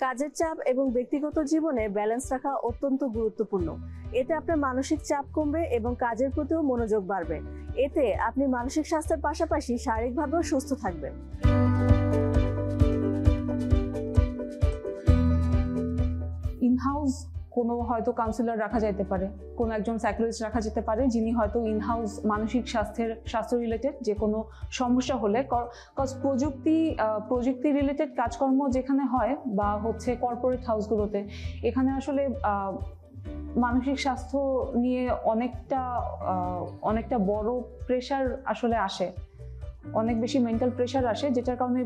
কাজের চাপ এবং ব্যক্তিগত জীবনে ব্যালেন্স রাখা অত্যন্ত গুরুত্বপূর্ণ। এতে আপনার মানসিক চাপ কমবে এবং কাজের প্রতিও মনোযোগ বাড়বে। এতে আপনি মানসিক স্বাস্থ্যের পাশাপাশি শারীরিকভাবেও সুস্থ থাকবেন। ইনহাউস কোনো হয়তো কাউন্সিলর রাখা যেতে পারে, কোনো একজন সাইকোলজিস্ট রাখা যেতে পারে, যিনি হয়তো ইনহাউস মানসিক স্বাস্থ্য রিলেটেড যে কোনো সমস্যা হলে, কজ প্রযুক্তি রিলেটেড কাজকর্ম যেখানে হয় বা হচ্ছে কর্পোরেট হাউসগুলোতে, এখানে আসলে মানসিক স্বাস্থ্য নিয়ে অনেকটা বড় প্রেশার আসলে আসে, অনেক বেশি মেন্টাল প্রেশার আসে, যেটার কারণে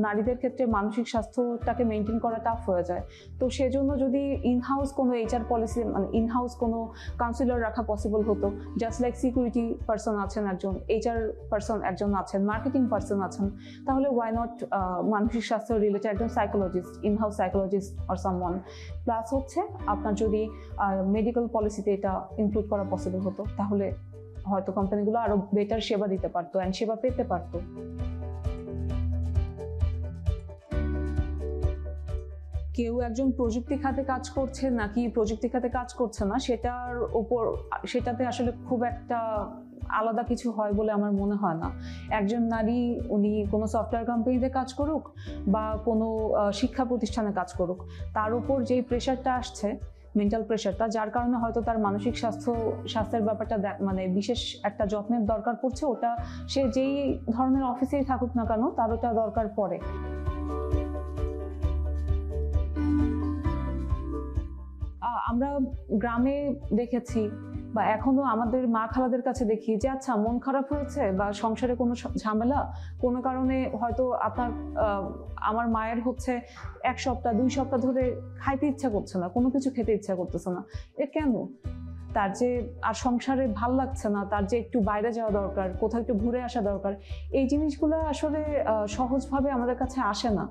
নারীদের ক্ষেত্রে মানসিক স্বাস্থ্যটাকে মেনটেন করা টাফ হয়ে যায়। তো সেজন্য যদি ইনহাউস কোনো এইচআর পলিসি, মানে ইনহাউস কোনো কাউন্সিলর রাখা পসিবল হতো, জাস্ট লাইক সিকিউরিটি পার্সন আছেন একজন, এইচআর পার্সন একজন আছেন, মার্কেটিং পার্সন আছেন, তাহলে ওয়াই নট মানসিক স্বাস্থ্য রিলেটেড একজন psychologist, in-house psychologist or someone. Plus হচ্ছে আপনার যদি মেডিকেল পলিসিতে এটা ইনক্লুড করা পসিবল হতো, তাহলে হয়তো কোম্পানিগুলো আরো বেটার সেবা দিতে পারতো এন্ড সেবা পেতে পারতো। কেউ একজন প্রযুক্তি খাতে কাজ করছে নাকি প্রযুক্তি খাতে কাজ করছে না, সেটাতে আসলে খুব একটা আলাদা কিছু হয় বলে আমার মনে হয় না। একজন নারী উনি কোনো সফটওয়্যার কোম্পানিতে কাজ করুক বা কোনো শিক্ষা প্রতিষ্ঠানে কাজ করুক, তার উপর যেই প্রেশারটা আসছে, মেন্টাল প্রেশারটা, যার কারণে হয়তো তার মানসিক স্বাস্থ্যের ব্যাপারটা মানে বিশেষ একটা যত্নের দরকার পড়ছে, ওটা সে যেই ধরনের অফিসেই থাকুক না কেন তার ওটা দরকার পড়ে। আমরা গ্রামে দেখেছি বা এখনো আমাদের মা খালাদের কাছে দেখি যে আচ্ছা মন খারাপ হয়েছে বা সংসারে কোনো ঝামেলা, কোনো কারণে হয়তো আমার মায়ের হচ্ছে 1 সপ্তাহ 2 সপ্তাহ ধরে খাইতে ইচ্ছা করছে না, কোনো কিছু খেতে ইচ্ছা করতেছে না। কেন? তার যে আর সংসারে ভাল লাগছে না, তার যে একটু বাইরে যাওয়া দরকার, কোথাও একটু ঘুরে আসা দরকার, এই জিনিসগুলো আসলে সহজভাবে আমাদের কাছে আসে না।